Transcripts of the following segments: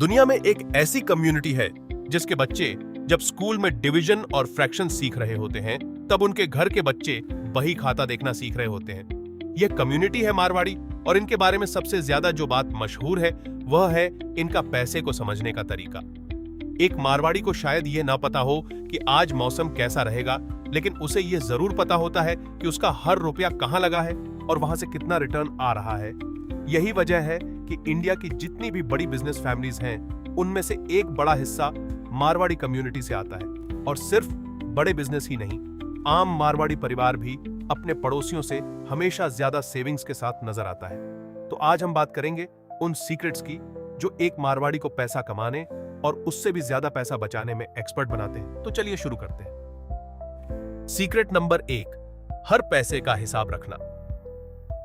दुनिया में एक ऐसी कम्युनिटी है जिसके बच्चे जब स्कूल में डिवीजन और फ्रैक्शन सीख रहे होते हैं तब उनके घर के बच्चे बही खाता देखना सीख रहे होते हैं। यह कम्युनिटी है मारवाड़ी और इनके बारे में सबसे ज्यादा जो बात मशहूर है वह है इनका पैसे को समझने का तरीका। एक मारवाड़ी को शायद यह ना पता हो कि आज मौसम कैसा रहेगा, लेकिन उसे यह जरूर पता होता है कि उसका हर रुपया कहां लगा है और वहां से कितना रिटर्न आ रहा है। यही वजह है कि इंडिया की जितनी भी बड़ी बिजनेस फैमिलीज हैं उनमें से एक बड़ा हिस्सा मारवाड़ी कम्युनिटी से आता है। और सिर्फ बड़े बिजनेस ही नहीं, आम मारवाड़ी परिवार भी अपने पड़ोसियों से हमेशा ज्यादा सेविंग्स के साथ नजर आता है। तो आज हम बात करेंगे उन सीक्रेट्स की जो एक मारवाड़ी को पैसा कमाने और उससे भी ज्यादा पैसा बचाने में एक्सपर्ट बनाते हैं। तो चलिए शुरू करते हैं। सीक्रेट नंबर 1, हर पैसे का हिसाब रखना।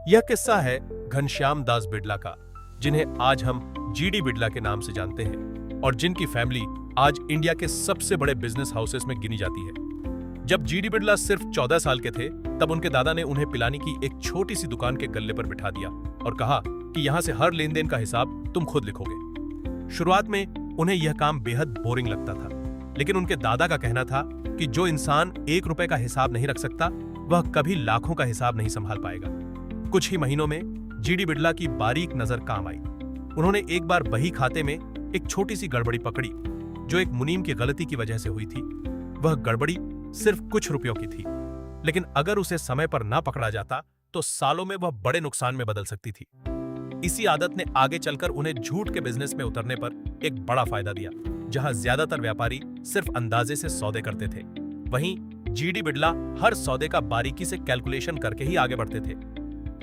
यह किस्सा है घनश्याम दास बिड़ला का, जिन्हें आज हम जीडी बिड़ला के नाम से जानते हैं और जिनकी फैमिली आज इंडिया के सबसे बड़े बिजनेस हाउसेस में गिनी जाती है। जब जीडी बिड़ला सिर्फ 14 साल के थे तब उनके दादा ने उन्हें पिलानी की एक छोटी सी दुकान के गल्ले पर बिठा दिया और कहा कि यहां से हर लेन देन का हिसाब तुम खुद लिखोगे। शुरुआत में उन्हें यह काम बेहद बोरिंग लगता था, लेकिन उनके दादा का कहना था कि जो इंसान 1 रुपए का हिसाब नहीं रख सकता वह कभी लाखों का हिसाब नहीं संभाल पाएगा। कुछ ही महीनों में जीडी बिड़ला की बारीक नजर काम आई। उन्होंने एक बार बही खाते में एक छोटी सी गड़बड़ी पकड़ी जो एक मुनीम की गलती की वजह से हुई थी। वह गड़बड़ी सिर्फ कुछ रुपयों की थी, लेकिन अगर उसे समय पर ना पकड़ा जाता तो सालों में वह बड़े नुकसान में बदल सकती थी। इसी आदत ने आगे चलकर उन्हें झूठ के बिजनेस में उतरने पर एक बड़ा फायदा दिया, जहां ज्यादातर व्यापारी सिर्फ अंदाजे से सौदे करते थे। वहीं जीडी बिड़ला हर सौदे का बारीकी से कैलकुलेशन करके ही आगे बढ़ते थे।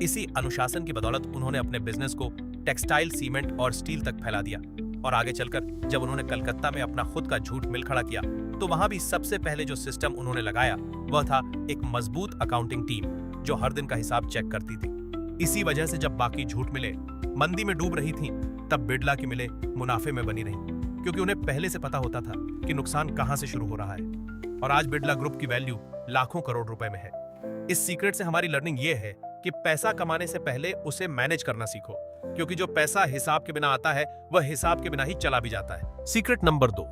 इसी अनुशासन की बदौलत उन्होंने अपने बिजनेस को टेक्सटाइल, सीमेंट और स्टील तक फैला दिया और आगे चलकर जब उन्होंने कलकत्ता में अपना खुद का झूठ मिल खड़ा किया तो वहां भी सबसे पहले जो सिस्टम उन्होंने लगाया वह था एक मजबूत अकाउंटिंग टीम जो हर दिन का हिसाब चेक करती थी। इसी वजह से जब बाकी झूठ मिले मंदी में डूब रही थी तब बिड़ला की मिले मुनाफे में बनी रही, क्योंकि उन्हें पहले से पता होता था कि नुकसान कहां से शुरू हो रहा है। और आज बिड़ला ग्रुप की वैल्यू लाखों करोड़ रुपए में है। इस सीक्रेट से हमारी लर्निंग ये है कि पैसा कमाने से पहले उसे मैनेज करना सीखो, क्योंकि जो पैसा हिसाब के बिना आता है वह हिसाब के बिना ही चला भी जाता है। सीक्रेट नंबर 2,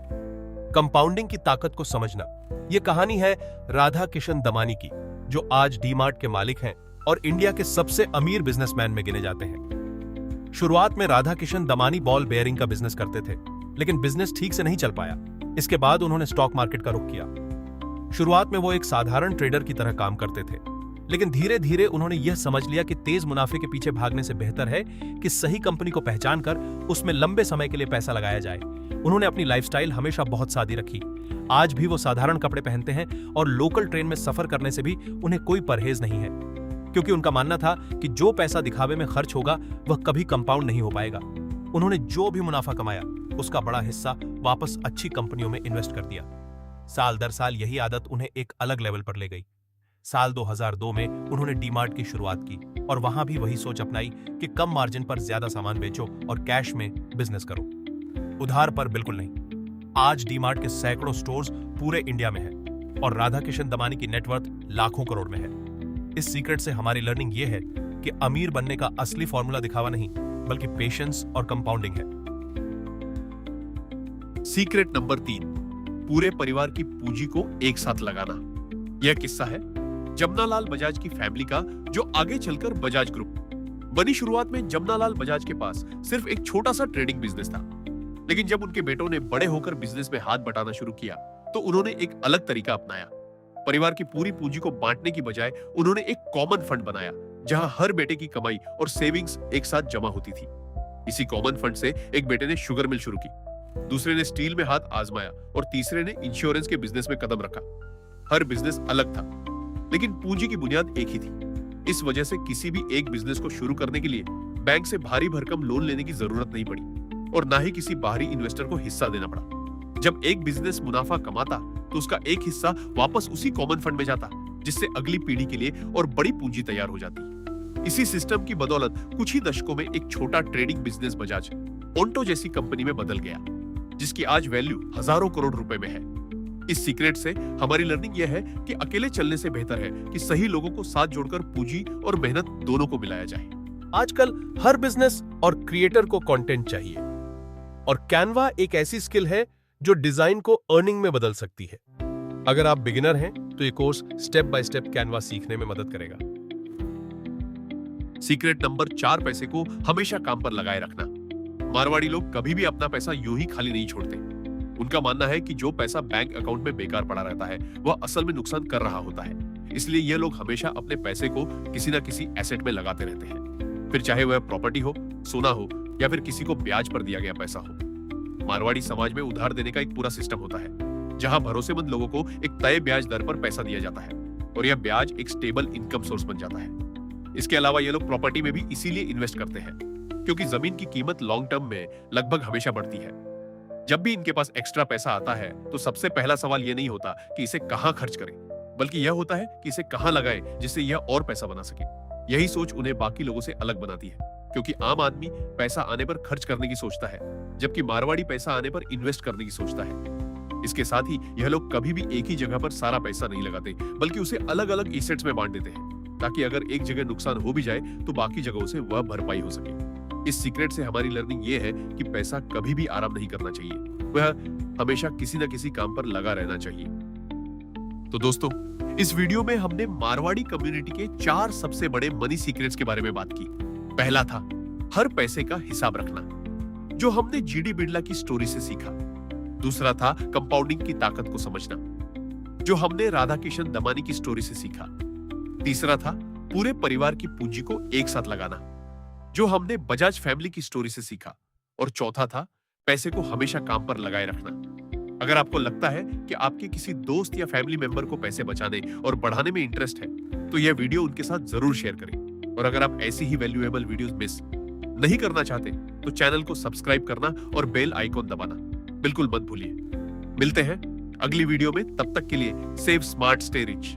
कंपाउंडिंग की ताकत को समझना। यह कहानी है राधा किशन दमानी की, जो आज डीमार्ट के मालिक हैं और इंडिया के सबसे अमीर बिजनेसमैन में गिने जाते हैं। शुरुआत में राधा किशन दमानी बॉल बेयरिंग का बिजनेस करते थे, लेकिन बिजनेस ठीक से नहीं चल पाया। इसके बाद उन्होंने स्टॉक मार्केट का रुख किया। शुरुआत में वो एक साधारण ट्रेडर की तरह काम करते थे, लेकिन धीरे धीरे उन्होंने यह समझ लिया कि तेज मुनाफे के पीछे भागने से बेहतर है कि सही कंपनी को पहचान कर उसमें लंबे समय के लिए पैसा लगाया जाए। उन्होंने अपनी लाइफस्टाइल हमेशा बहुत सादी रखी। आज भी वो साधारण कपड़े पहनते हैं और लोकल ट्रेन में सफर करने से भी उन्हें कोई परहेज नहीं है, क्योंकि उनका मानना था कि जो पैसा दिखावे में खर्च होगा वह कभी कंपाउंड नहीं हो पाएगा। उन्होंने जो भी मुनाफा कमाया उसका बड़ा हिस्सा वापस अच्छी कंपनियों में इन्वेस्ट कर दिया। साल दर साल यही आदत उन्हें एक अलग लेवल पर ले गई। साल 2002 में उन्होंने डीमार्ट की शुरुआत की और वहां भी वही सोच अपनाई कि कम मार्जिन पर ज्यादा सामान बेचो और कैश में बिजनेस करो, उधार पर बिल्कुल नहीं। आज डीमार्ट के सैकड़ों स्टोर्स पूरे इंडिया में हैं और राधा किशन दमानी की नेटवर्थ लाखों करोड़ में है। इस सीक्रेट से हमारी लर्निंग यह है कि अमीर बनने का असली फॉर्मूला दिखावा नहीं बल्कि पेशेंस और कंपाउंडिंग है। सीक्रेट नंबर 3, पूरे परिवार की पूंजी को एक साथ लगाना। यह किस्सा है जमनालाल बजाज की फैमिली का, जो आगे चलकर बजाज ग्रुप बनी। शुरुआत में जमनालाल बजाज के पास सिर्फ एक छोटा सा ट्रेडिंग बिजनेस था, लेकिन जब उनके बेटों ने बड़े होकर बिजनेस में हाथ बटाना शुरू किया तो उन्होंने एक अलग तरीका अपनाया। परिवार की पूरी पूंजी को बांटने की बजाय उन्होंने एक कॉमन फंड बनाया, जहां हर बेटे की कमाई और सेविंग्स एक साथ जमा होती थी। इसी कॉमन फंड से एक बेटे ने शुगर मिल शुरू की, दूसरे ने स्टील में हाथ आजमाया और तीसरे ने इंश्योरेंस के बिजनेस में कदम रखा। हर बिजनेस अलग था, लेकिन पूंजी की बुनियाद एक ही थी। इस वजह से किसी भी एक बिजनेस को शुरू करने के लिए बैंक से भारी भरकम लोन लेने की जरूरत नहीं पड़ी और ना ही किसी बाहरी इन्वेस्टर को हिस्सा देना पड़ा। जब एक बिजनेस मुनाफा कमाता तो उसका एक हिस्सा वापस उसी कॉमन फंड में जाता, जिससे अगली पीढ़ी के लिए और बड़ी पूंजी तैयार हो जाती। इसी सिस्टम की बदौलत कुछ ही दशकों में एक छोटा ट्रेडिंग बिजनेस बजाज ऑन्टो जैसी कंपनी में बदल गया, जिसकी आज वैल्यू हजारों करोड़ रुपए में है। इस सीक्रेट से हमारी लर्निंग यह है कि अकेले चलने से बेहतर है कि सही लोगों को साथ जोड़कर पूंजी और मेहनत दोनों को मिलाया जाए। आजकल हर बिजनेस और क्रिएटर को कंटेंट चाहिए और कैनवा एक ऐसी स्किल है जो डिजाइन को अर्निंग में बदल सकती है। अगर आप बिगिनर हैं तो ये course step by step Canva सीखने में मदद करेगा। सीक्रेट नंबर 4, पैसे को हमेशा काम पर लगाए रखना। मारवाड़ी लोग कभी भी अपना पैसा यूं ही खाली नहीं छोड़ते। उनका मानना है कि जो पैसा बैंक अकाउंट में बेकार पड़ा रहता है वह असल में नुकसान कर रहा होता है। इसलिए ये लोग हमेशा अपने पैसे को किसी ना किसी एसेट में लगाते रहते हैं, फिर चाहे वह प्रॉपर्टी हो, सोना हो या फिर किसी को ब्याज पर दिया गया पैसा हो। मारवाड़ी समाज में उधार देने का एक पूरा सिस्टम होता है, जहां भरोसेमंद लोगों को एक तय ब्याज दर पर पैसा दिया जाता है और यह ब्याज एक स्टेबल इनकम सोर्स बन जाता है। इसके अलावा ये लोग प्रॉपर्टी में भी इसीलिए इन्वेस्ट करते हैं क्योंकि जमीन की कीमत लॉन्ग टर्म में लगभग हमेशा बढ़ती है। जब भी इनके पास एक्स्ट्रा पैसा आता है तो सबसे पहला सवाल यह नहीं होता कि इसे कहां खर्च करें, बल्कि यह होता है कि इसे कहां लगाएं जिससे यह और पैसा बना सके। यही सोच उन्हें बाकी लोगों से अलग बनाती है, क्योंकि आम आदमी पैसा आने पर खर्च करने की सोचता है, जबकि मारवाड़ी पैसा आने पर इन्वेस्ट करने की सोचता है। इसके साथ ही यह लोग कभी भी एक ही जगह पर सारा पैसा नहीं लगाते, बल्कि उसे अलग अलग एसेट्स में बांट देते हैं, ताकि अगर एक जगह नुकसान हो भी जाए तो बाकी जगहों से वह भरपाई हो सके। इस सीक्रेट से हमारी लर्निंग ये है कि पैसा कभी भी आराम नहीं करना चाहिए, वह हमेशा किसी न किसी काम पर लगा रहना चाहिए। तो दोस्तों, इस वीडियो में हमने मारवाड़ी कम्युनिटी के 4 सबसे बड़े मनी सीक्रेट्स के बारे में बात की। पहला था हर पैसे का हिसाब रखना, जो हमने जीडी बिरला की स्टोरी से सीखा। दूसरा था कंपाउंडिंग की ताकत को समझना, जो हमने राधा किशन दमानी की स्टोरी से सीखा। तीसरा था पूरे परिवार की पूंजी को एक साथ लगाना, जो हमने बजाज फैमिली की स्टोरी से सीखा। और चौथा था पैसे को हमेशा काम पर लगाए रखना। अगर आपको लगता है कि आपके किसी दोस्त या फैमिली मेंबर को पैसे बचाने और बढ़ाने में इंटरेस्ट है, तो यह वीडियो उनके साथ जरूर शेयर करें। और अगर आप ऐसी ही वैल्यूएबल वीडियोस मिस नहीं करना चाहते तो चैनल को सब्सक्राइब करना और बेल आइकॉन दबाना बिल्कुल मत भूलिए। मिलते हैं अगली वीडियो में, तब तक के लिए सेव स्मार्ट स्टे रिच।